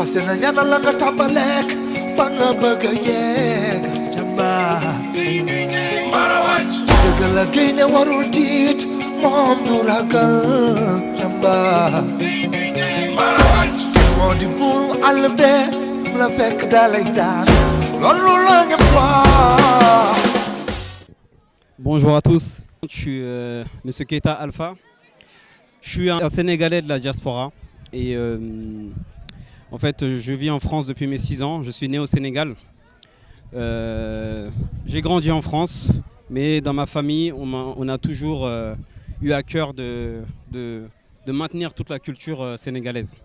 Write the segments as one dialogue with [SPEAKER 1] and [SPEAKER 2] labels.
[SPEAKER 1] fase na ñaanal la nga tàmbaleek fa nga bëgg a yegg jàmbaar mara wàcc dëgg la gaynde warul tiit moom du ragal jàmbaar mara wàcc moo di buuru àll bee fu la fekk dalay daan loolu la ñu faa.
[SPEAKER 2] Bonjour à tous, je suis Monsieur Keita Alpha. Je suis un Sénégalais de la diaspora et en fait je vis en France depuis mes 6 ans. Je suis né au Sénégal. J'ai grandi en France, mais dans ma famille on a toujours eu à cœur de maintenir toute la culture sénégalaise.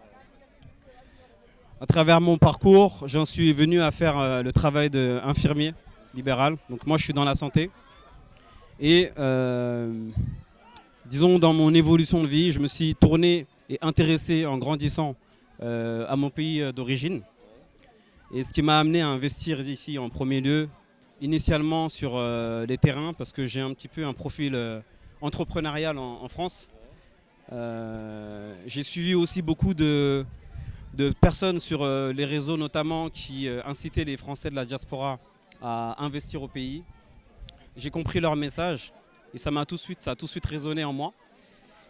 [SPEAKER 2] À travers mon parcours, j'en suis venu à faire le travail d'infirmier libéral. Donc moi je suis dans la santé. Et disons dans mon évolution de vie, je me suis tourné et intéressé en grandissant à mon pays d'origine. Et ce qui m'a amené à investir ici en premier lieu, initialement sur les terrains, parce que j'ai un petit peu un profil entrepreneurial en France. J'ai suivi aussi beaucoup de personnes sur les réseaux notamment qui incitaient les Français de la diaspora à investir au pays. J'ai compris leur message et ça a tout de suite résonné en moi.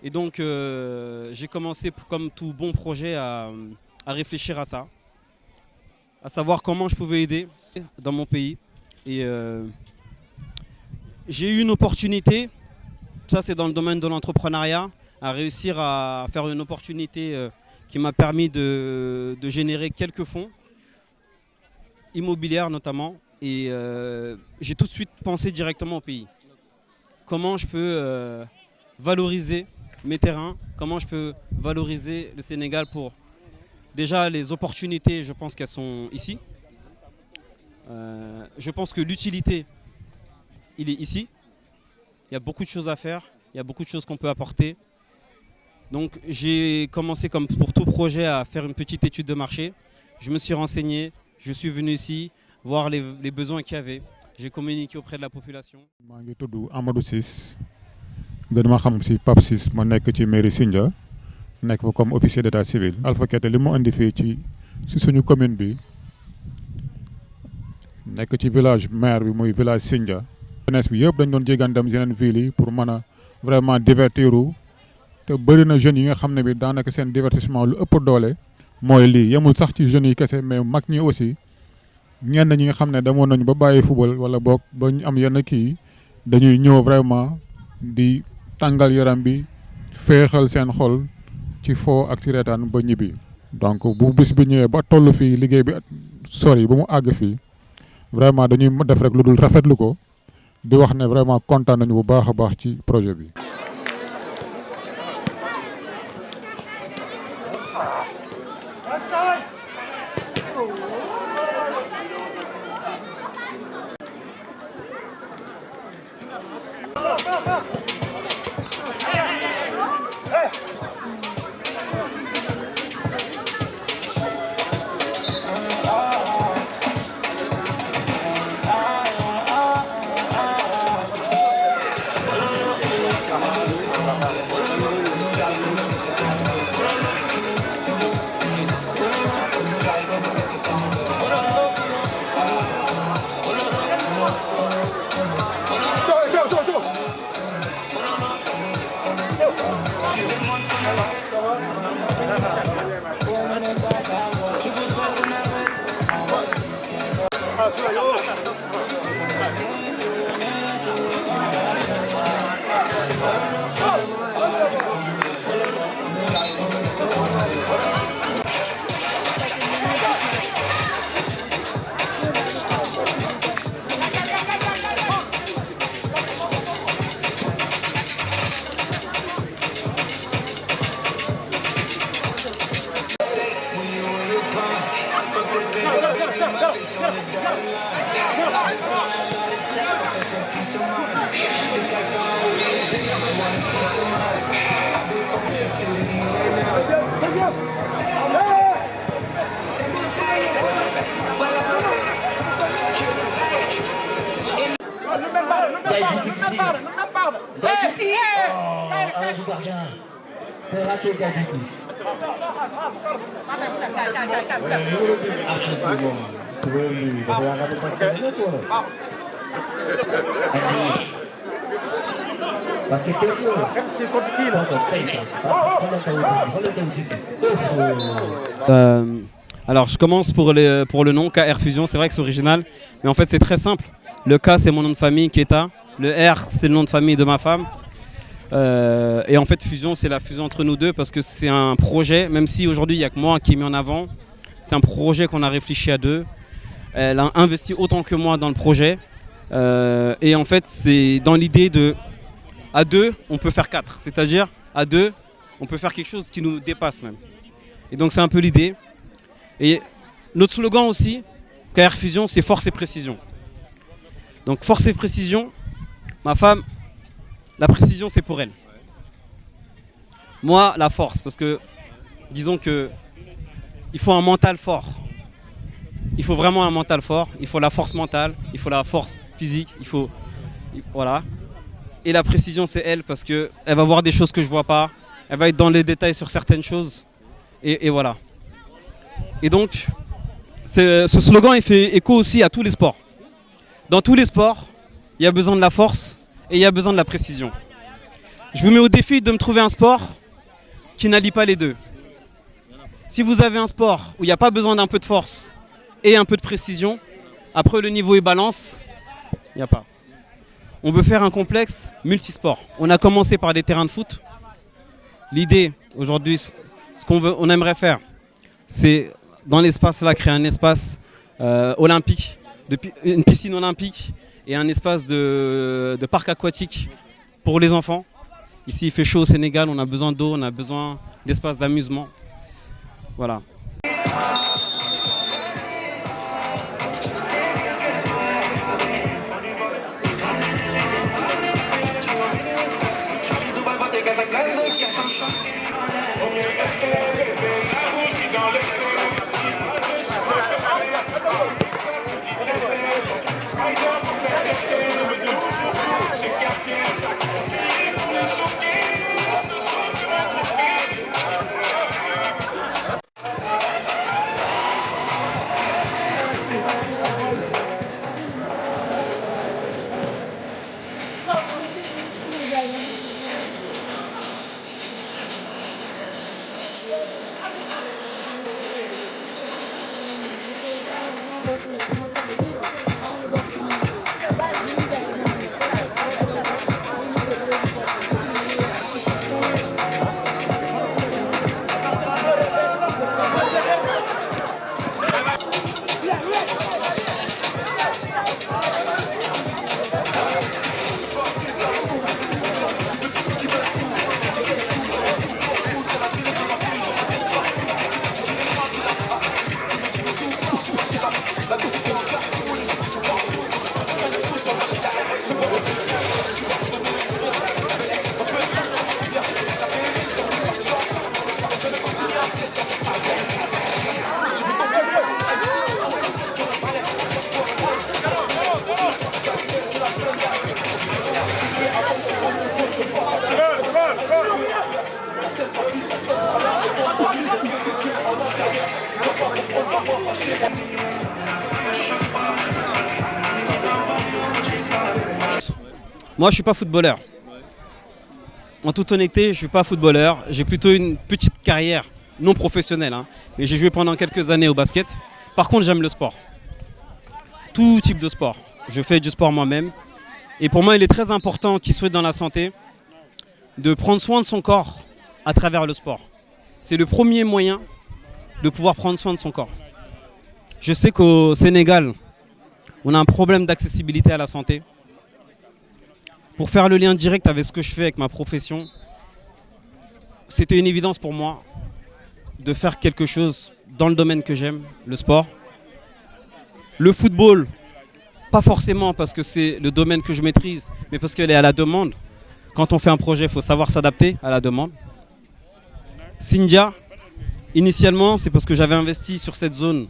[SPEAKER 2] Et donc j'ai commencé comme tout bon projet à réfléchir à ça, à savoir comment je pouvais aider dans mon pays. Et j'ai eu une opportunité, ça c'est dans le domaine de l'entrepreneuriat, à réussir à faire une opportunité qui m'a permis de générer quelques fonds, immobilières notamment. Et j'ai tout de suite pensé directement au pays. Comment je peux valoriser mes terrains, comment je peux valoriser le Sénégal pour déjà les opportunités, je pense qu'elles sont ici. Je pense que l'utilité, il est ici. Il y a beaucoup de choses à faire, il y a beaucoup de choses qu'on peut apporter. Donc j'ai commencé comme pour tout projet à faire une petite étude de marché. Je me suis renseigné, je suis venu ici voir les besoins qu'il y avait. J'ai communiqué auprès de la population.
[SPEAKER 3] Je suis Amadou Ciss, je suis Pape Ciss, je suis mairie Sindia, je suis comme officier d'état civil. Alpha Keita li mu andi fii ci suñu commune bi nekk ci village maire bi muy village Sindia. Jeunesse bi yëpp dañ doon jégaan dem yeneen villes yi pour mën a vraiment divertiru te bëri na jeunes yi nga xam ne bi daanaka seen divertissement lu ëpp doole mooy lii yemul sax ci jeunes yi kese mais mag ñi aussi. ñenn ñi nga xam ne demoon nañu ba bàyyi football wala boog ba ñu am yenn kii dañuy ñëw vraiment di tàngal yaram bi féexal seen xol ci foo ak ci reetaan ba ñibbi. donc bu bis bi ñëwee ba toll fii liggéey bi sori ba mu àgg fii vraiment dañuy def rek lu dul rafetlu ko di wax ne vraiment kontaan nañu bu baax a baax ci projet bi.
[SPEAKER 4] C'est raté,
[SPEAKER 2] Alors je commence pour le nom, KR Fusion, c'est vrai que c'est original, mais en fait c'est très simple. Le K c'est mon nom de famille, Keita. Le R c'est le nom de famille de ma femme. Et en fait Fusion c'est la fusion entre nous deux parce que c'est un projet, même si aujourd'hui il n'y a que moi qui est mis en avant. C'est un projet qu'on a réfléchi à deux. Elle a investi autant que moi dans le projet. Et en fait c'est dans l'idée de, à deux on peut faire quatre. C'est-à-dire à deux on peut faire quelque chose qui nous dépasse même. Et donc c'est un peu l'idée. Et notre slogan aussi, KR Fusion, c'est force et précision. Donc force et précision, ma femme, la précision c'est pour elle. Moi, la force, parce que disons que il faut un mental fort. Il faut vraiment un mental fort, il faut la force mentale, il faut la force physique, voilà. Et la précision c'est elle parce qu'elle va voir des choses que je ne vois pas, elle va être dans les détails sur certaines choses, et voilà. Et donc, ce slogan il fait écho aussi à tous les sports. Dans tous les sports, il y a besoin de la force et il y a besoin de la précision. Je vous mets au défi de me trouver un sport qui n'allie pas les deux. Si vous avez un sport où il n'y a pas besoin d'un peu de force et un peu de précision, après le niveau est balance, il n'y a pas. On veut faire un complexe multisport. On a commencé par des terrains de foot. L'idée aujourd'hui, ce qu'on aimerait faire, c'est dans l'espace là créer un espace olympique, une piscine olympique et un espace de parc aquatique pour les enfants. Ici il fait chaud au Sénégal, on a besoin d'eau, on a besoin d'espace d'amusement. Voilà. Moi, je ne suis pas footballeur. En toute honnêteté, je ne suis pas footballeur. J'ai plutôt une petite carrière non professionnelle. Mais j'ai joué pendant quelques années au basket. Par contre, j'aime le sport. Tout type de sport. Je fais du sport moi-même. Et pour moi, il est très important, qui souhaite dans la santé, de prendre soin de son corps à travers le sport. C'est le premier moyen de pouvoir prendre soin de son corps. Je sais qu'au Sénégal, on a un problème d'accessibilité à la santé. Pour faire le lien direct avec ce que je fais avec ma profession, c'était une évidence pour moi de faire quelque chose dans le domaine que j'aime, le sport. Le football, pas forcément parce que c'est le domaine que je maîtrise, mais parce qu'elle est à la demande. Quand on fait un projet, il faut savoir s'adapter à la demande. Sindia, initialement, c'est parce que j'avais investi sur cette zone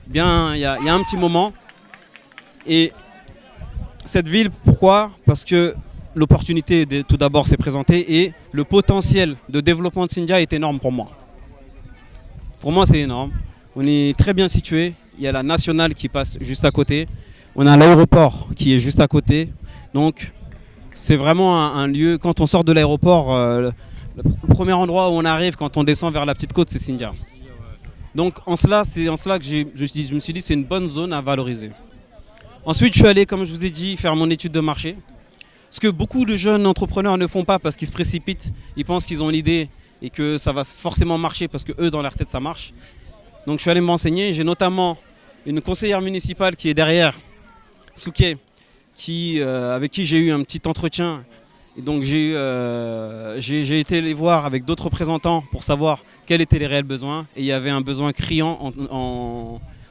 [SPEAKER 2] bien il y a un petit moment. Et cette ville, pourquoi? Parce que l'opportunité tout d'abord s'est présentée et le potentiel de développement de Sindia est énorme pour moi. Pour moi, c'est énorme. On est très bien situé. Il y a la nationale qui passe juste à côté. On a l'aéroport qui est juste à côté. Donc, c'est vraiment un lieu. Quand on sort de l'aéroport, le premier endroit où on arrive quand on descend vers la petite côte, c'est Sindia. Donc, c'est en cela que je me suis dit c'est une bonne zone à valoriser. Ensuite, je suis allé, comme je vous ai dit, faire mon étude de marché. Ce que beaucoup de jeunes entrepreneurs ne font pas parce qu'ils se précipitent. Ils pensent qu'ils ont l'idée et que ça va forcément marcher parce que eux, dans leur tête, ça marche. Donc, je suis allé m'enseigner. J'ai notamment une conseillère municipale qui est derrière, Souké, avec qui j'ai eu un petit entretien. Et donc, j'ai été les voir avec d'autres représentants pour savoir quels étaient les réels besoins. Et il y avait un besoin criant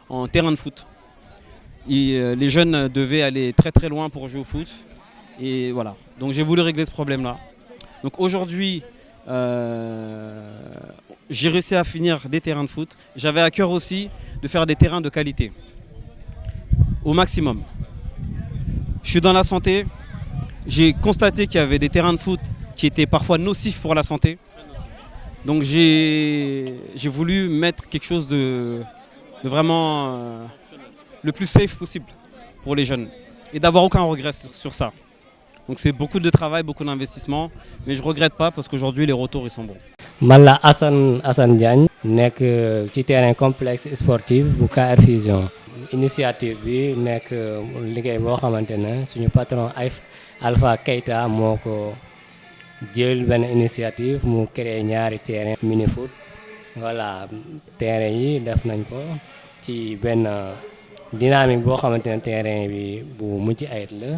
[SPEAKER 2] en terrain de foot. Les jeunes devaient aller très très loin pour jouer au foot. Et voilà. Donc, j'ai voulu régler ce problème-là. Donc, aujourd'hui, j'ai réussi à finir des terrains de foot. J'avais à cœur aussi de faire des terrains de qualité, au maximum. Je suis dans la santé. J'ai constaté qu'il y avait des terrains de foot qui étaient parfois nocifs pour la santé. Donc j'ai voulu mettre quelque chose de vraiment le plus safe possible pour les jeunes et d'avoir aucun regret sur ça. Donc c'est beaucoup de travail, beaucoup d'investissement, mais je ne regrette pas parce qu'aujourd'hui les retours ils sont bons.
[SPEAKER 4] Man la Assane Diagne nekk ci terrain complexe sportif bu KR Fusion. Initiative bi nekk liggéey boo xamante ne suñu patron Alpha Keita moo ko jël benn initiative mu créé ñaari terrain mini foot. Voilà, terrain yi def nañ ko ci benn dynamique boo xamante ne terrain bi bu mucc ayib la.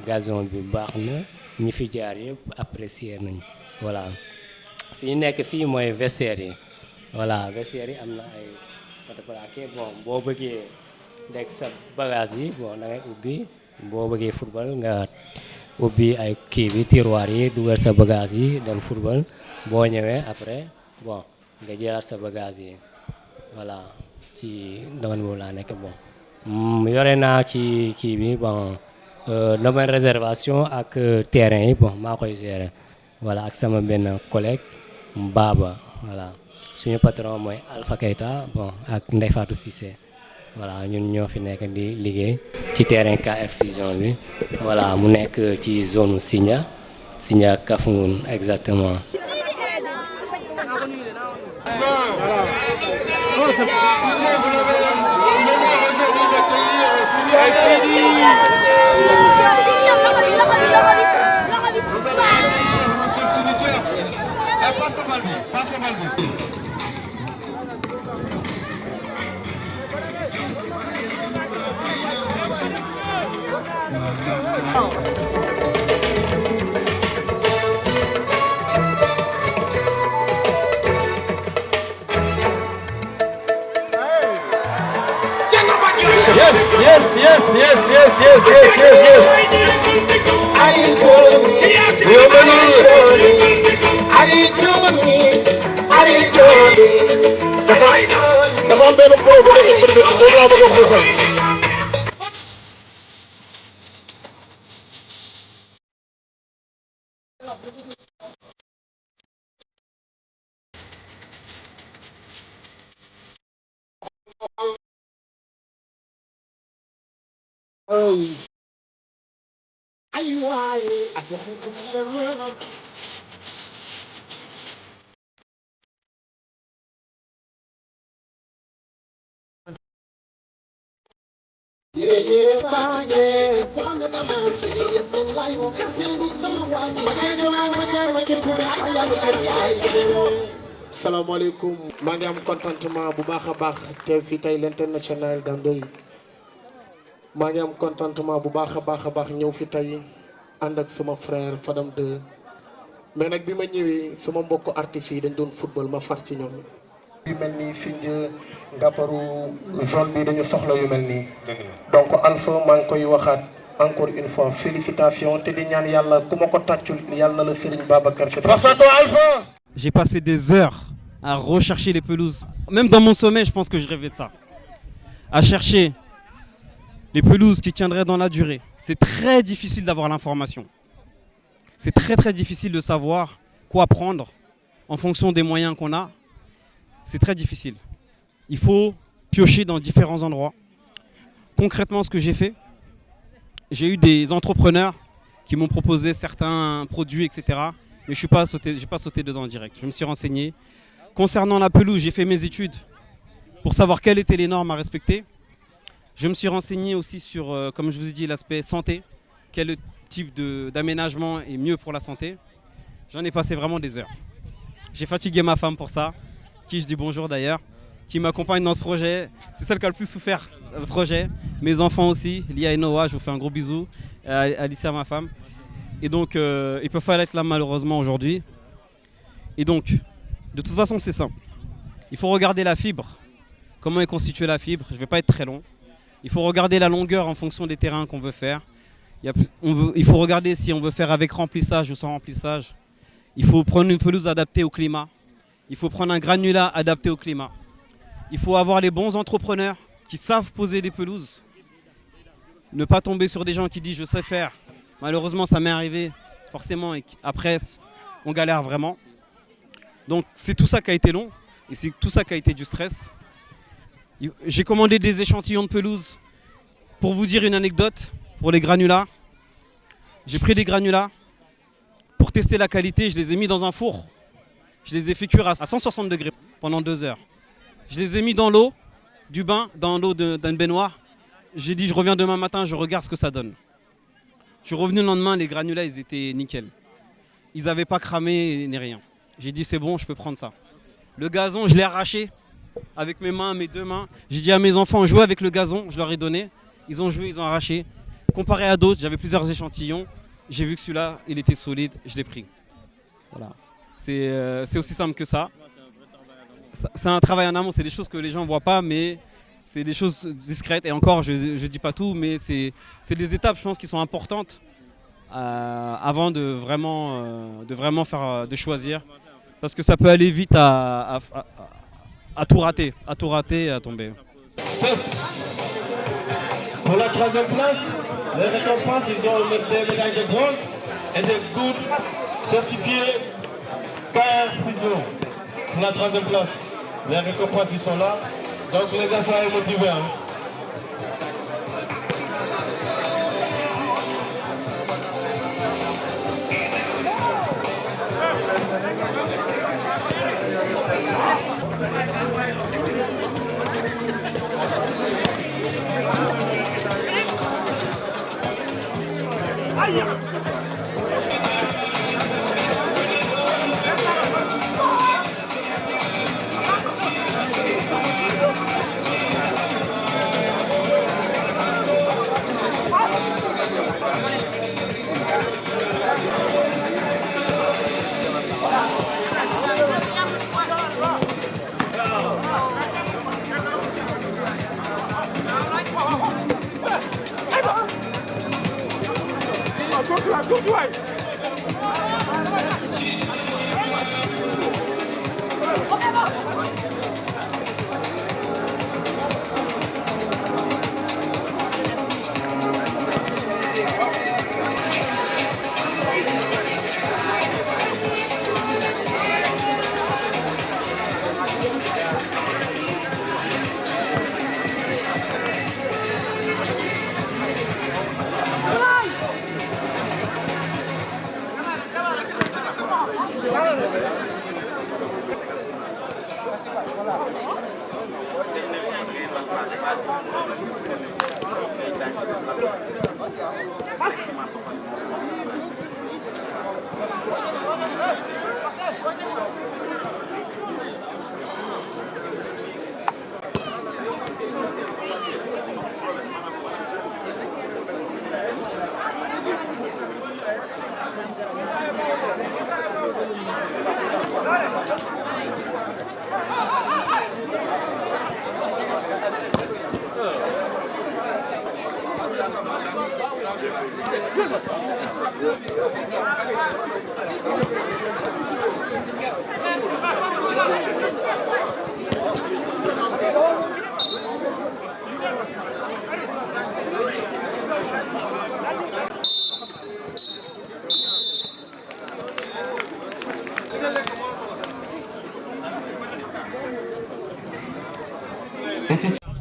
[SPEAKER 4] Gazon bi baax na ñi fi jaar yëpp apprécier nañ. Voilà, fi ñu nekk fii mooy vestiaire yi. Voilà, vestiaire yi am na ay photographe. Bon, boo bëggee nekk sa bagage yi bon da ngay ubbi boo bëggee football nga ubbi ay kii bi tiroir yi dugal sa bagage yi dem football boo ñëwee après bon nga jëlaat sa bagage yi. Voilà, ci domaine boobu laa nekk bon. Yore naa ci kii bi bon. Domaine réservation ak terrain yi bon maa koy gérer voilà ak sama benn collègue Baba voilà suñu patron mooy Alpha Keita bon ak Ndeye Fatou Cissé voilà ñun ñoo fi nekk di liggéey ci terrain KR Fusion bi voilà mu nekk ci zone Sindia Kafountine exactement.
[SPEAKER 5] salaamaaleykum maa ngi am contentement bu baax a baax teew fii tey l'international d'Andoy maa ngi am contentement bu baax a baax ñëw fi tey ànd ak sama frère Fadam 2 mais nag bi ma ñëwee sama mbokku artistes yi dañ doon football ma far ci ñoom yu mel nii Sindia Ngaparou zone bi dañu soxla yu mel nii donc Alpha maa ngi koy waxaat encore une fois félicitations te di ñaan yàlla ku ma ko tàccul yàlla na la Serigne Babacar Sy. Force à toi Alpha.
[SPEAKER 2] J'ai passé des heures à rechercher les pelouses. Même dans mon sommeil, je pense que je rêvais de ça. À chercher les pelouses qui tiendraient dans la durée. C'est très difficile d'avoir l'information. c'est très très difficile de savoir quoi prendre en fonction des moyens qu'on a. C'est très difficile. Il faut piocher dans différents endroits. Concrètement, ce que j'ai fait, j'ai eu des entrepreneurs qui m'ont proposé certains produits, etc. Mais je n'ai pas sauté dedans direct. Je me suis renseigné. Concernant la pelouse, j'ai fait mes études pour savoir quelles étaient les normes à respecter. Je me suis renseigné aussi sur, comme je vous ai dit, l'aspect santé. Quel type d'aménagement est mieux pour la santé. J'en ai passé vraiment des heures. J'ai fatigué ma femme pour ça, qui je dis bonjour d'ailleurs, qui m'accompagne dans ce projet. C'est celle qui a le plus souffert le projet. Mes enfants aussi, Lia et Noah, je vous fais un gros bisou. Alicia, ma femme. Et donc, ils ne peuvent pas être là malheureusement aujourd'hui. Et donc, de toute façon, c'est simple. Il faut regarder la fibre. Comment est constituée la fibre. Je ne vais pas être très long. Il faut regarder la longueur en fonction des terrains qu'on veut faire. Il faut regarder si on veut faire avec remplissage ou sans remplissage. Il faut prendre une pelouse adaptée au climat. Il faut prendre un granulat adapté au climat. Il faut avoir les bons entrepreneurs qui savent poser des pelouses. Ne pas tomber sur des gens qui disent je sais faire. Malheureusement, ça m'est arrivé forcément et après, on galère vraiment. Donc c'est tout ça qui a été long et c'est tout ça qui a été du stress. J'ai commandé des échantillons de pelouse. Pour vous dire une anecdote, pour les granulats, j'ai pris des granulats. Pour tester la qualité, je les ai mis dans un four. Je les ai fait cuire à 160 degrés pendant 2 heures. Je les ai mis dans l'eau du bain, dans l'eau d'un baignoire. J'ai dit je reviens demain matin, je regarde ce que ça donne. Je suis revenu le lendemain, les granulats ils étaient nickel. Ils n'avaient pas cramé ni rien. J'ai dit c'est bon, je peux prendre ça. Le gazon, je l'ai arraché avec mes mains, mes 2 mains. J'ai dit à mes enfants, jouez avec le gazon, je leur ai donné. Ils ont joué, ils ont arraché. Comparé à d'autres, j'avais plusieurs échantillons. J'ai vu que celui-là, il était solide, je l'ai pris. Voilà. C'est aussi simple que ça. C'est un travail en amont, c'est des choses que les gens ne voient pas, mais c'est des choses discrètes. Et encore, je ne dis pas tout, mais c'est des étapes, je pense, qui sont importantes avant de vraiment faire, de choisir. Parce que ça peut aller vite à tout rater, et à tomber.
[SPEAKER 6] Pour la 3e place, les récompenses, ils ont des médailles de bronze et des scouts certifiés KR Fusion. Pour la 3e place, les récompenses, ils sont là. Donc les gars, soyez motivés. Hein.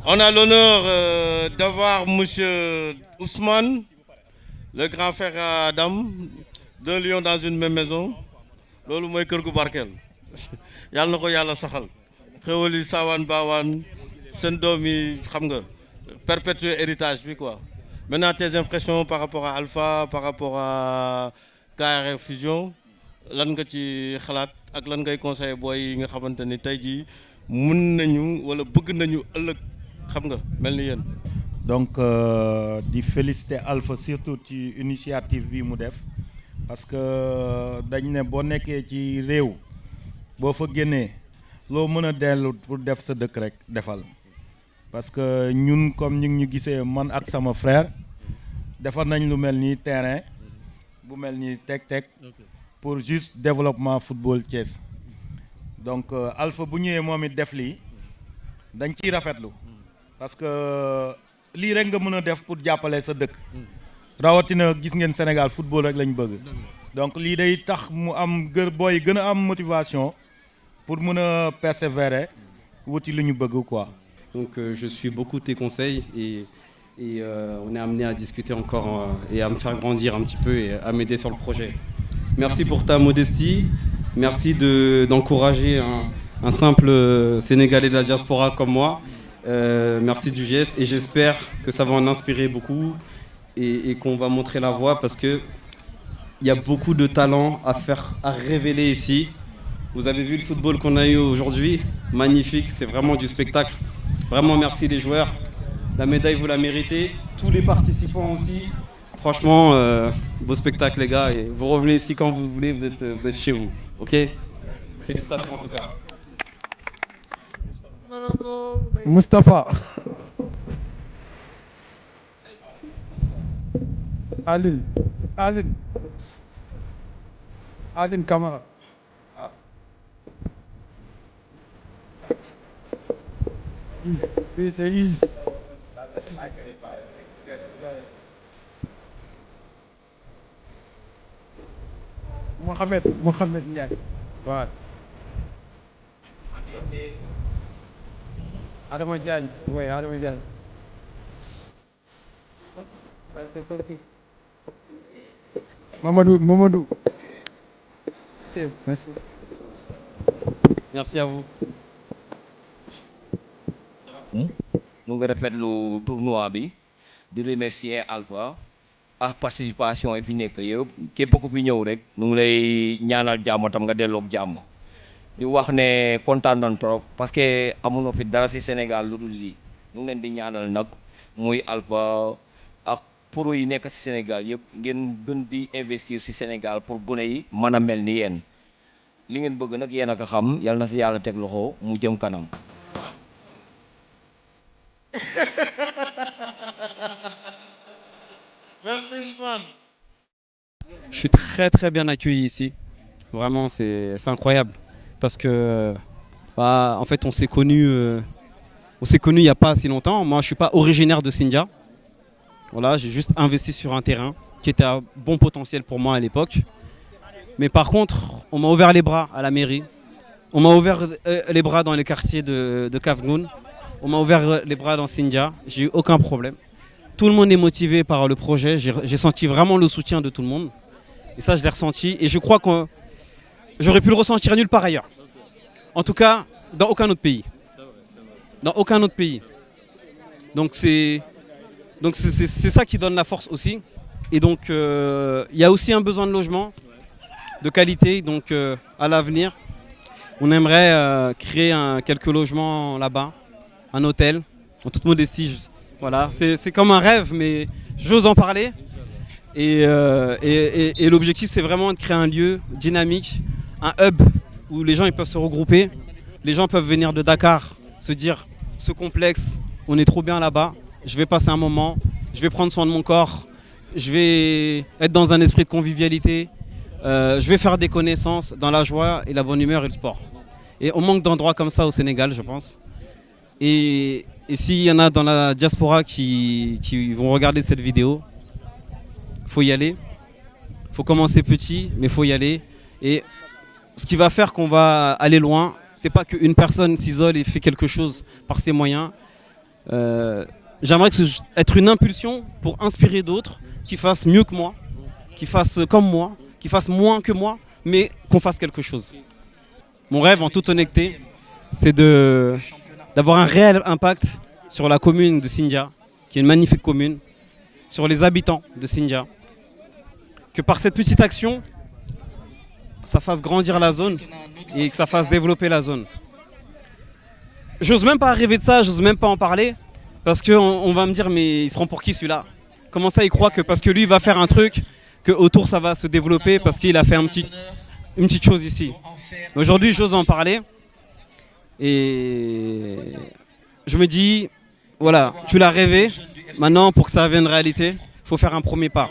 [SPEAKER 6] On a l'honneur d'avoir monsieur Ousmane, le grand frère à Adam, d'un lion dans une même maison. Loolu mooy kër gu barkeel yàlla na ko yàlla saxal xéwal yi saawaan baawaan seen doom yi xam nga perpétuer héritage bi quoi. Maintenant tes impressions par rapport à Alpha, par rapport à KR Fusion, lan nga ci xalaat ak lan ngay conseiller booy yi nga xamante ni tey jii mun nañu wala bëgg nañu ëllëg xam nga mel ni yéen.
[SPEAKER 7] Donc di féliciter Alpha surtout ci initiative bi mu def parce que dañ ne boo nekkee ci réew boo fa génnee loo mën a dellu pour def sa dëkk rek defal parce que ñun comme ñu ngi ñu gisee man ak sama frère defar nañ lu mel ni terrain bu mel ni teg pour juste développement football Thiès donc Alpha bu ñëwee moom it def lii dañ ciy rafetlu parce que lii rek nga mën a def pour jàppale sa dëkk rawatina gis ngeen Sénégal football rek lañ bëgg donc lii day tax mu am booy gën a am motivation pour mën a persévérer wuti lu ñu bëgg quoi.
[SPEAKER 2] Donc je suis beaucoup tes conseils et on est amené à discuter encore et à me faire grandir un petit peu et à m'aider sur le projet. Merci pour ta modestie, merci d'encourager un simple Sénégalais de la diaspora comme moi. Merci du geste et j'espère que ça va en inspirer beaucoup et qu'on va montrer la voie parce que il y a beaucoup de talents à révéler ici. Vous avez vu le football qu'on a eu aujourd'hui, magnifique, c'est vraiment du spectacle. Vraiment merci les joueurs, la médaille vous la méritez, tous les participants aussi. Franchement, beau spectacle les gars et vous revenez ici quand vous voulez, vous êtes chez vous, ok? Félicitations en tout cas.
[SPEAKER 8] Moustapha Aline Camara c'est Mohamed Ndiaye waaw Adama Diagne oui Adama Diagne Mamadou merci.
[SPEAKER 2] Merci à vous.
[SPEAKER 9] ñu ngi rafetlu tournoi bi di remercier Alpha ak participation yi fi nekk yëpp képp ku fi ñëw rek ñu ngi lay ñaanal jàmm tam nga delloog jàmm di wax ne kontaan nañ trop parce que amuñu fi dara ci Sénégal lu dul lii ñu ngi leen di ñaanal nag muy Alpha ak pro yi nekk ci Sénégal yëpp ngeen gën di investir ci Sénégal pour gune yi mën a mel ni yéen li ngeen bëgg nag yéen a ko xam yal na ci yàlla teg loxo mu jëm kanam.
[SPEAKER 6] Merci man.
[SPEAKER 2] Je suis très bien accueilli ici. Vraiment, c'est incroyable. Parce que, en fait, on s'est connus il n'y a pas si longtemps. Moi, je ne suis pas originaire de Sindia. Voilà, j'ai juste investi sur un terrain qui était à bon potentiel pour moi à l'époque. Mais par contre, on m'a ouvert les bras à la mairie. On m'a ouvert les bras dans les quartiers de Kavgoun. On m'a ouvert les bras dans Sindia. J'ai eu aucun problème. Tout le monde est motivé par le projet. J'ai senti vraiment le soutien de tout le monde. Et ça, je l'ai ressenti. Et je crois que j'aurais pu le ressentir nulle part ailleurs. En tout cas, dans aucun autre pays. Dans aucun autre pays. Donc c'est ça qui donne la force aussi. Et donc, il y a aussi un besoin de logement, de qualité. Donc, à l'avenir, on aimerait créer quelques logements là-bas, un hôtel, en toute modestie. Voilà, c'est comme un rêve, mais j'ose en parler. Et l'objectif, c'est vraiment de créer un lieu dynamique, un hub où les gens ils peuvent se regrouper. Les gens peuvent venir de Dakar, se dire, ce complexe, on est trop bien là-bas. Je vais passer un moment, je vais prendre soin de mon corps, je vais être dans un esprit de convivialité, je vais faire des connaissances dans la joie et la bonne humeur et le sport. Et on manque d'endroits comme ça au Sénégal, je pense. Et s'il y en a dans la diaspora qui vont regarder cette vidéo, il faut y aller. Il faut commencer petit, mais il faut y aller. Et ce qui va faire qu'on va aller loin. C'est pas qu'une personne s'isole et fait quelque chose par ses moyens. J'aimerais être une impulsion pour inspirer d'autres qui fassent mieux que moi, qui fassent comme moi, qui fassent moins que moi, mais qu'on fasse quelque chose. Mon rêve, en toute honnêteté, c'est d'avoir un réel impact sur la commune de Sindia, qui est une magnifique commune, sur les habitants de Sindia. Que par cette petite action, ça fasse grandir la zone et que ça fasse développer la zone. J'ose même pas rêver de ça, j'ose même pas en parler, parce qu'on va me dire, mais il se prend pour qui celui-là? Comment ça il croit que parce que lui va faire un truc, que autour ça va se développer parce qu'il a fait une petite chose ici. Aujourd'hui, j'ose en parler et je me dis, voilà, tu l'as rêvé, maintenant pour que ça devienne réalité, il faut faire un premier pas.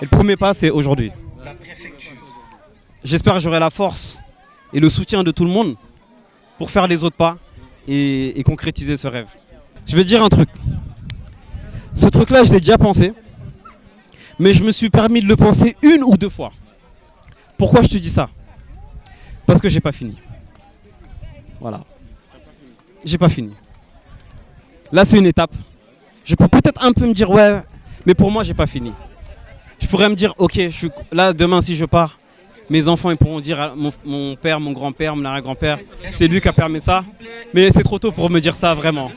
[SPEAKER 2] Et le premier pas, c'est aujourd'hui. J'espère que j'aurai la force et le soutien de tout le monde pour faire les autres pas et concrétiser ce rêve. Je vais te dire un truc. Ce truc-là, je l'ai déjà pensé, mais je me suis permis de le penser 1 ou 2 fois. Pourquoi je te dis ça? Parce que j'ai pas fini. Voilà. J'ai pas fini. Là, c'est une étape. Je peux peut-être un peu me dire, ouais, mais pour moi, j'ai pas fini. Je pourrais me dire, ok, là, demain, si je pars, mes enfants ils pourront dire, mon père, mon grand-père, mon arrière-grand-père, c'est lui qui a permis ça. Mais c'est trop tôt pour me dire ça, vraiment.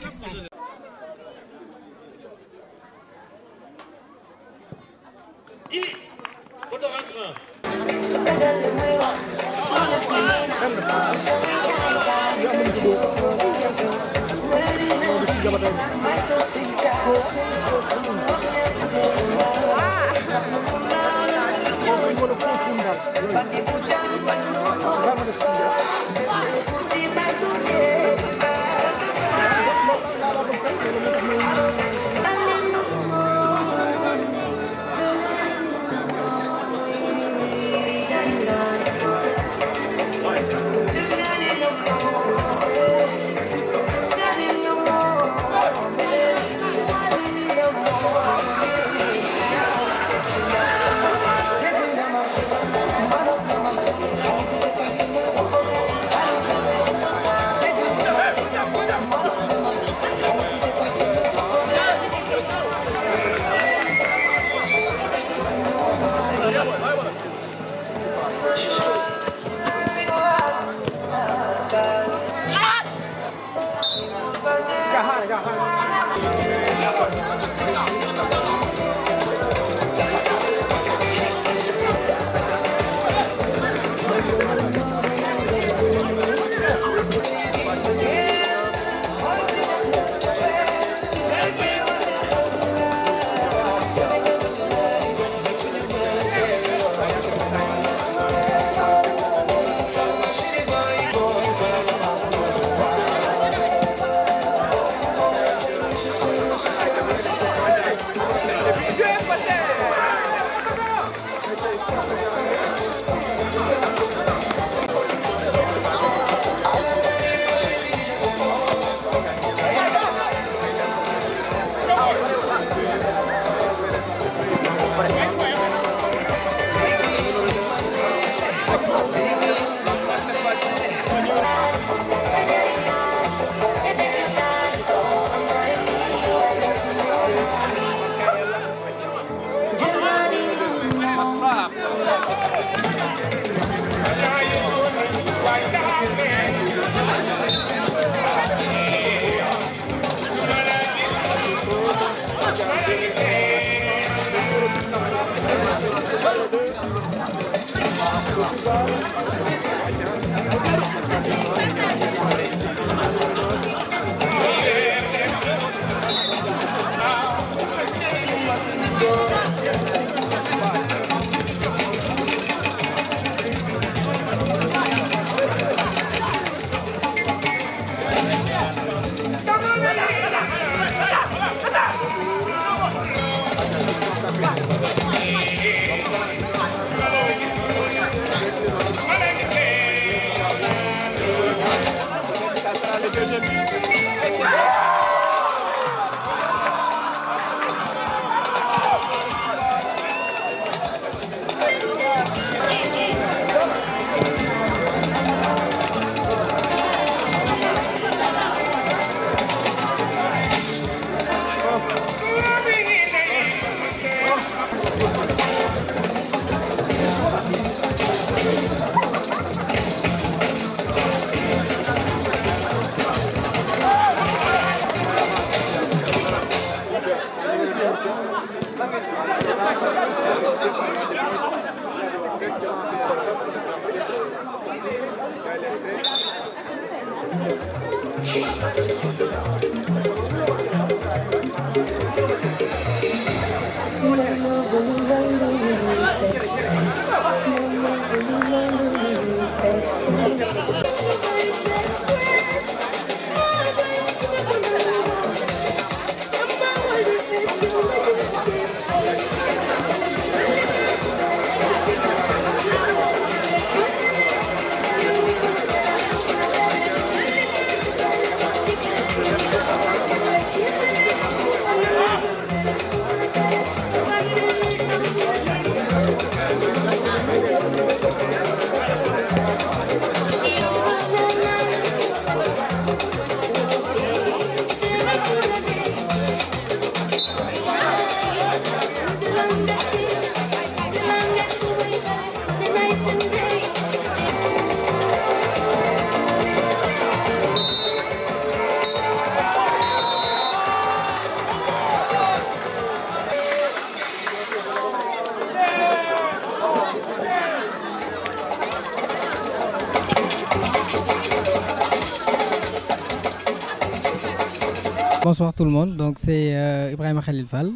[SPEAKER 10] Bonsoir tout le monde, donc c'est Ibrahim Khalil Fall,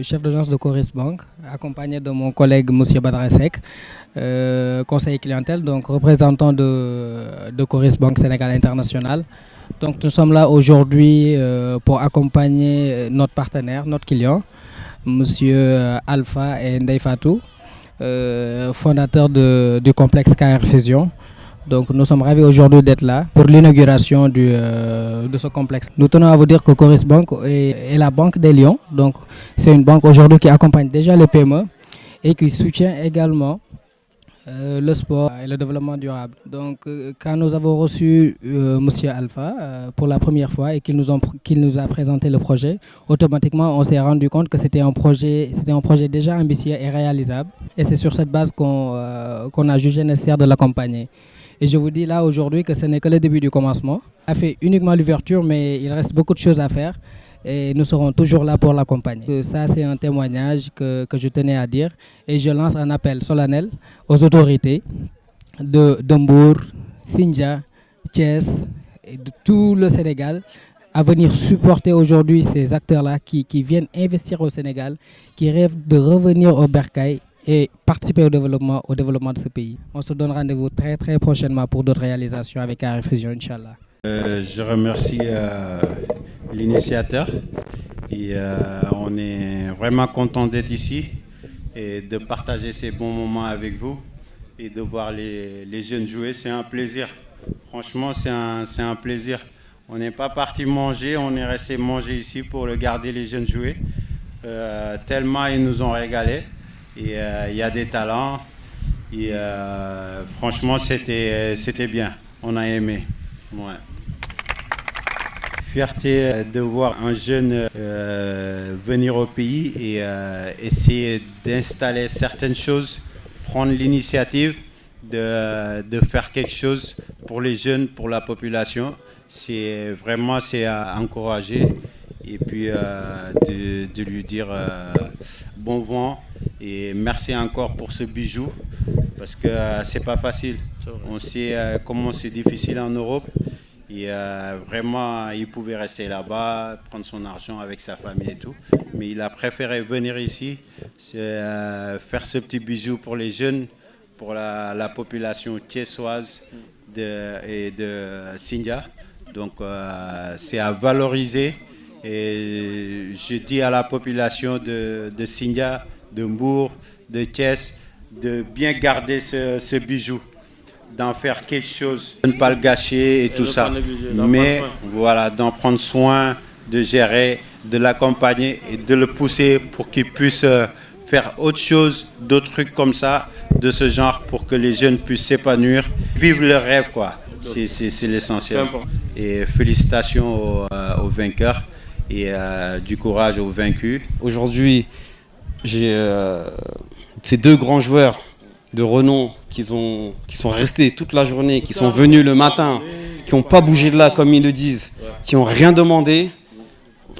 [SPEAKER 10] chef d'agence de Coris Bank, accompagné de mon collègue Monsieur Badrasek, conseiller clientèle, donc représentant de Coris Bank Sénégal International. Donc nous sommes là aujourd'hui pour accompagner notre partenaire, notre client, Monsieur Alpha et Ndeye Fatou, fondateur du complexe KR Fusion. Donc nous sommes ravis aujourd'hui d'être là pour l'inauguration de ce complexe. Nous tenons à vous dire que Coris Bank est la banque des Lions. Donc c'est une banque aujourd'hui qui accompagne déjà les PME et qui soutient également le sport et le développement durable. Donc quand nous avons reçu Monsieur Alpha pour la première fois et qu'il nous a présenté le projet, automatiquement on s'est rendu compte que c'était un projet déjà ambitieux et réalisable. Et c'est sur cette base qu'on a jugé nécessaire de l'accompagner. Et je vous dis là aujourd'hui que ce n'est que le début du commencement. On a fait uniquement l'ouverture, mais il reste beaucoup de choses à faire et nous serons toujours là pour l'accompagner. Ça, c'est un témoignage que je tenais à dire et je lance un appel solennel aux autorités de Mbour, Sindia, Thiès et de tout le Sénégal à venir supporter aujourd'hui ces acteurs-là qui viennent investir au Sénégal, qui rêvent de revenir au Bercail et participer au développement de ce pays. On se donne rendez-vous très très prochainement pour d'autres réalisations avec KR Fusion, Inch'Allah.
[SPEAKER 11] Je remercie l'initiateur et on est vraiment content d'être ici et de partager ces bons moments avec vous et de voir les jeunes jouer. C'est un plaisir. Franchement, c'est un plaisir. On n'est pas parti manger, on est resté manger ici pour regarder les jeunes jouer. Tellement ils nous ont régalé. Et il y a des talents et franchement c'était bien, on a aimé. Ouais. Fierté de voir un jeune venir au pays et essayer d'installer certaines choses, prendre l'initiative de faire quelque chose pour les jeunes, pour la population. C'est à encourager et puis de lui dire bon vent et merci encore pour ce bijou parce que c'est pas facile. On sait comment c'est difficile en Europe et vraiment il pouvait rester là-bas, prendre son argent avec sa famille et tout, mais il a préféré venir ici, faire ce petit bijou pour les jeunes, pour la population thiessoise et de Sindia. Donc c'est à valoriser. Et je dis à la population de Sindia, de Mbour, de Thiès, de bien garder ce bijou, d'en faire quelque chose, de ne pas le gâcher et tout ça. Mais voilà, d'en prendre soin, de gérer, de l'accompagner et de le pousser pour qu'il puisse faire autre chose, d'autres trucs comme ça, de ce genre, pour que les jeunes puissent s'épanouir, vivre leur rêve, quoi. C'est l'essentiel. Et félicitations aux vainqueurs. Et du courage aux vaincus.
[SPEAKER 2] Aujourd'hui, j'ai ces deux grands joueurs de renom qui sont restés toute la journée, qui sont venus le matin, qui n'ont pas bougé de là comme ils le disent, qui n'ont rien demandé,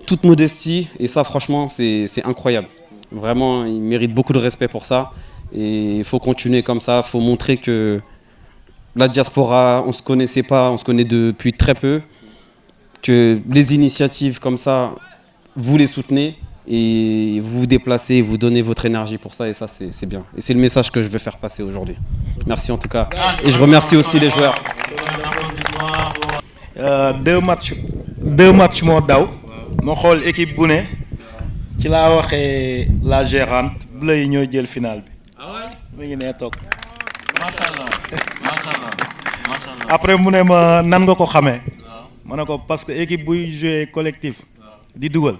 [SPEAKER 2] toute modestie. Et ça, franchement, c'est incroyable. Vraiment, ils méritent beaucoup de respect pour ça. Et il faut continuer comme ça, il faut montrer que la diaspora, on ne se connaissait pas, on se connaît depuis très peu, que les initiatives comme ça, vous les soutenez et vous vous déplacez, vous donnez votre énergie pour ça et ça c'est bien. Et c'est le message que je veux faire passer aujourd'hui. Merci en tout cas. Et je remercie aussi les joueurs.
[SPEAKER 7] Deux matchs moo daw ma xool équipe bu ne ci laa waxee la gérante bleu yi ñooy jël final bi mu ngi nee toog après mu ne ma nan nga ko xamee ma ne ko parce que équipe buy jouer collectif di dugal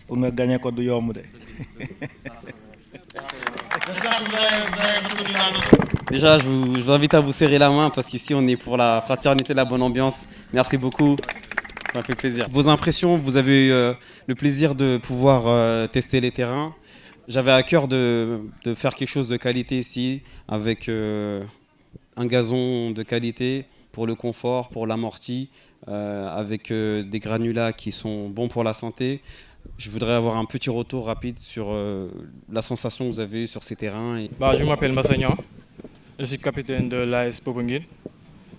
[SPEAKER 7] pour nga gagner ko du yomb de.
[SPEAKER 2] Déjà, je vous invite à vous serrer la main parce qu'ici, on est pour la fraternité, la bonne ambiance. Merci beaucoup, ça fait plaisir. Vos impressions, vous avez eu le plaisir de pouvoir tester les terrains. J'avais à cœur de faire quelque chose de qualité ici, avec un gazon de qualité pour le confort, pour l'amorti, avec des granulats qui sont bons pour la santé. Je voudrais avoir un petit retour rapide sur la sensation que vous avez eue sur ces terrains.
[SPEAKER 12] Je m'appelle Massagnan, je suis capitaine de l'AS Popenguine.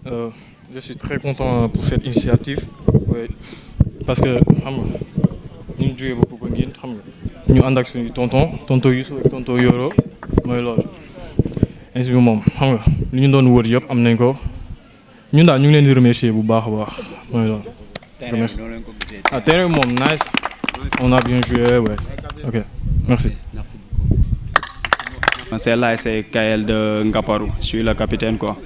[SPEAKER 12] Je suis très content pour cette initiative, oui, parce que nous jouons pour Popenguine, nous avons un tonton Youssou et tonton Yoro, mooy loolu. Ainsi bi moom xam nga li ñu doon wër yëpp am nañ ko ñun daal ñu ngi leen di remercier bu baax a baax mooy loolu. Terrain bi moom nice. On a bien joué, ouais. Ok, merci.
[SPEAKER 13] C'est l'ASC KL de Ngaparou, je suis le capitaine quoi.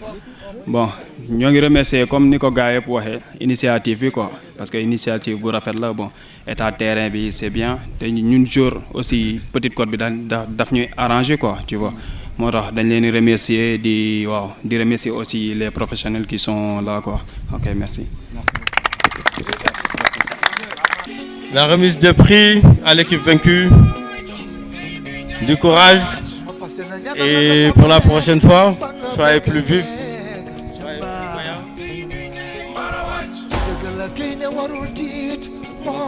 [SPEAKER 13] Bon, nous remercions comme Nico Gaëp waxé initiative bi quoi parce que initiative bu rafet la bon état terrain bi c'est bien té ñun jour aussi petite côte bi daf ñuy arranger quoi, tu vois. Moo tax dañ leen remercier di remercier aussi les professionnels qui sont là quoi. OK, merci.
[SPEAKER 6] La remise de prix à l'équipe vaincue, du courage et pour la prochaine fois, soyez plus vifs.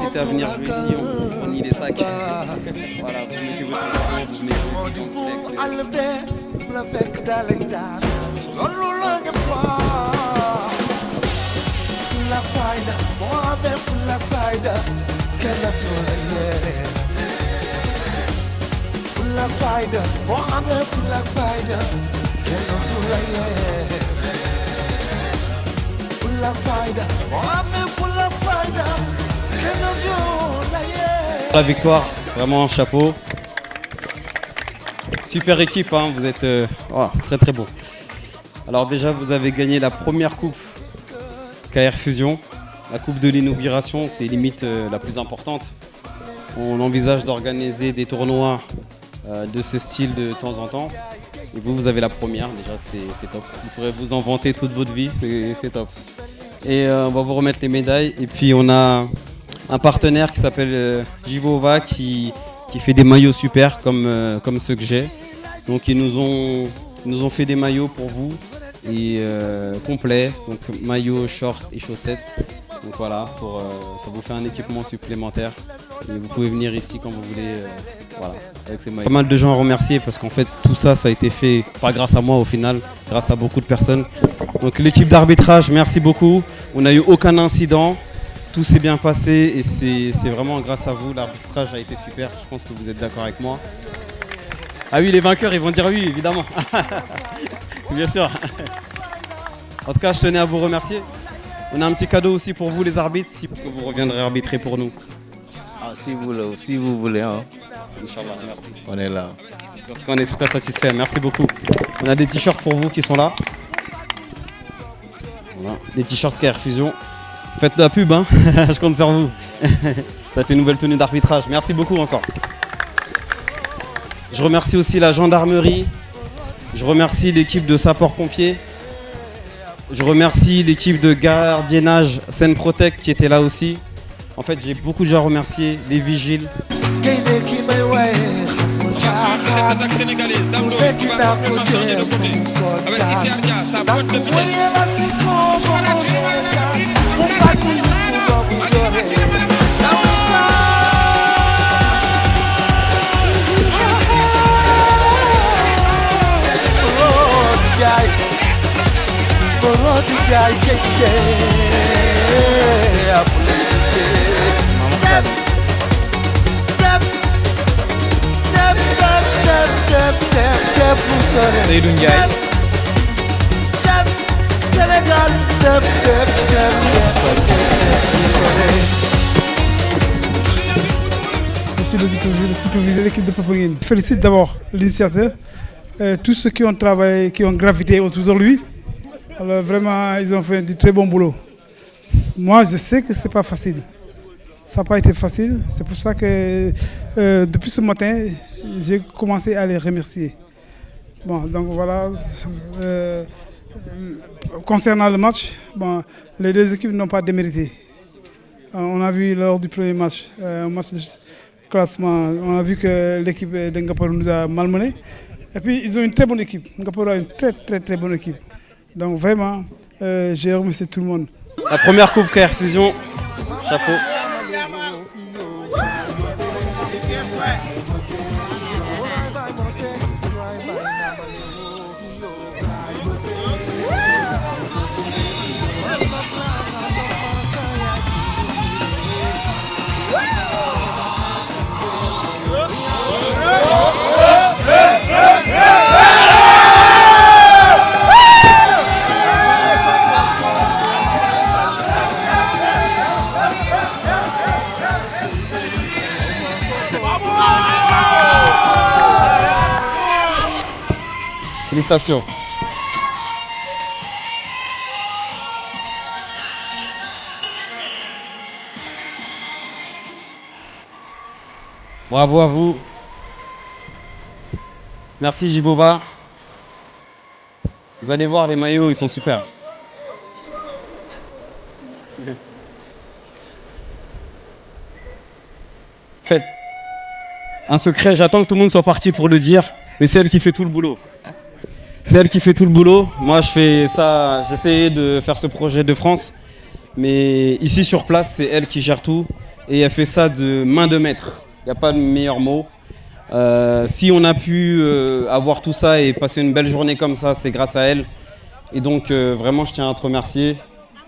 [SPEAKER 2] C'était à venir jouer ici, on y les sacs. Voilà, vous mettez votre La victoire, vraiment un chapeau. Super équipe, hein, vous êtes très très beau. Alors déjà, vous avez gagné la première coupe KR Fusion. La coupe de l'inauguration, c'est limite la plus importante. On envisage d'organiser des tournois de ce style de temps en temps. Et vous avez la première, déjà c'est top. Vous pourrez vous en vanter toute votre vie, c'est top. Et on va vous remettre les médailles. Et puis on a un partenaire qui s'appelle Jivova qui fait des maillots super comme ceux que j'ai. Donc ils nous ont fait des maillots pour vous et complets, donc maillots, shorts et chaussettes. Donc voilà, ça vous fait un équipement supplémentaire. Et vous pouvez venir ici quand vous voulez, voilà, avec ces maillots. Pas mal de gens à remercier parce qu'en fait tout ça a été fait, pas grâce à moi au final, grâce à beaucoup de personnes. Donc l'équipe d'arbitrage, merci beaucoup. On n'a eu aucun incident, tout s'est bien passé et c'est vraiment grâce à vous. L'arbitrage a été super, je pense que vous êtes d'accord avec moi. Ah oui, les vainqueurs ils vont dire oui évidemment. Bien sûr. En tout cas, je tenais à vous remercier. On a un petit cadeau aussi pour vous les arbitres, si vous reviendrez arbitrer pour nous.
[SPEAKER 9] Ah, si vous voulez. Hein.
[SPEAKER 2] Inch'Allah, merci.
[SPEAKER 9] On est là.
[SPEAKER 2] En tout cas, on est très satisfaits, merci beaucoup. On a des t-shirts pour vous qui sont là. Voilà, des t-shirts KR Fusion. Faites de la pub, hein. Je compte sur vous. Ça va être une nouvelle tenue d'arbitrage. Merci beaucoup encore. Je remercie aussi la gendarmerie. Je remercie l'équipe de sapeurs-pompiers. Je remercie l'équipe de gardiennage Seine-Protect qui était là aussi. En fait, j'ai beaucoup de gens à remercier, les vigiles.
[SPEAKER 1] Fatou Ndiaye gaynde apule dem mu sore
[SPEAKER 2] Seydou Ndiaye
[SPEAKER 1] dem Sénégal dem mu sore.
[SPEAKER 8] Je suis le superviseur de l'équipe de Popenguine. Je félicite d'abord l'initiateur, tous ceux qui ont travaillé, qui ont gravité autour de lui. Alors vraiment, ils ont fait du très bon boulot. Moi, je sais que ce n'est pas facile. Ça n'a pas été facile. C'est pour ça que depuis ce matin, j'ai commencé à les remercier. Bon, donc voilà. Concernant le match, bon, les deux équipes n'ont pas démérité. On a vu lors du premier match, match de classement, on a vu que l'équipe de Ngaparo nous a malmenés. Et puis, ils ont une très bonne équipe. Ngaparo a une très bonne équipe. Donc vraiment, j'ai remercié tout le monde.
[SPEAKER 2] La première coupe KR Fusion, chapeau. Félicitations. Bravo à vous. Merci Jibova. Vous allez voir, les maillots, ils sont super. En fait, un secret, j'attends que tout le monde soit parti pour le dire, mais c'est elle qui fait tout le boulot. C'est elle qui fait tout le boulot. Moi, je fais ça, j'essaie de faire ce projet de France, mais ici sur place, c'est elle qui gère tout et elle fait ça de main de maître. Il n'y a pas de meilleur mot. Si on a pu avoir tout ça et passer une belle journée comme ça, c'est grâce à elle. Et donc, vraiment, je tiens à te remercier.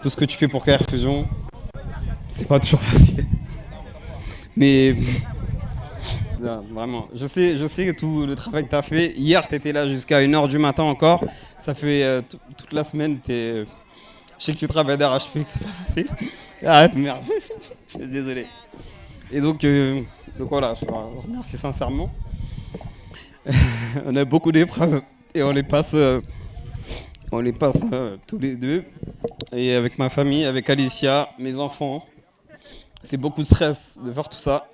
[SPEAKER 2] Tout ce que tu fais pour KR Fusion, c'est pas toujours facile. Mais non, vraiment, je sais tout le travail que tu as fait. Hier, tu étais là jusqu'à 1h du matin encore. Ça fait toute la semaine. Je sais que tu travailles d'arrache-pied, que c'est pas facile. Arrête, merde. Je suis désolé. Et donc voilà, je te remercie sincèrement. On a beaucoup d'épreuves et on les passe tous les deux. Et avec ma famille, avec Alicia, mes enfants. C'est beaucoup de stress de faire tout ça.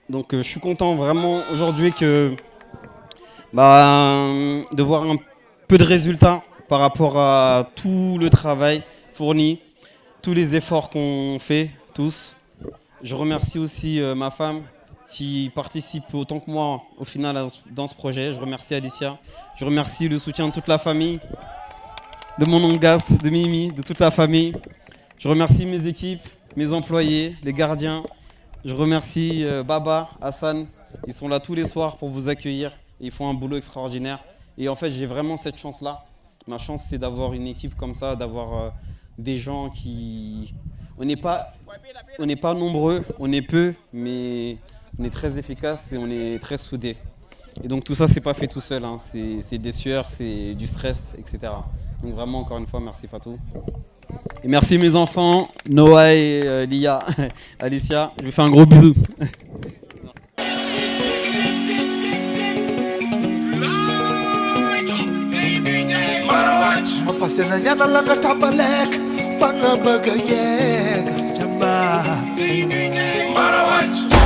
[SPEAKER 2] Donc je suis content vraiment aujourd'hui de voir un peu de résultats par rapport à tout le travail fourni, tous les efforts qu'on fait tous. Je remercie aussi ma femme qui participe autant que moi au final dans ce projet. Je remercie Alicia. Je remercie le soutien de toute la famille, de mon oncle Gas, de Mimi, de toute la famille. Je remercie mes équipes, mes employés, les gardiens. Je remercie Baba, Hassan. Ils sont là tous les soirs pour vous accueillir. Ils font un boulot extraordinaire. Et en fait, j'ai vraiment cette chance-là. Ma chance, c'est d'avoir une équipe comme ça, d'avoir des gens qui... On n'est pas nombreux, on est peu, mais on est très efficace et on est très soudés. Et donc tout ça, c'est pas fait tout seul. Hein. C'est des sueurs, c'est du stress, etc. Donc vraiment, encore une fois, merci Fatou. Et merci mes enfants, Noah et Lia, Alicia. Je vous fais un gros bisou.
[SPEAKER 1] ma fas yéene ñaanal la nga tàmbaleek fa nga bëgg a yegg jàmbaar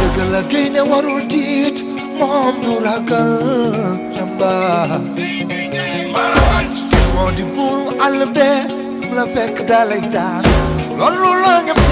[SPEAKER 1] dëgg la gaynde warul tiit moom du ragal jàmbaar moo di buuru àll bee fu la fekk dalay daan loolu la ñëpp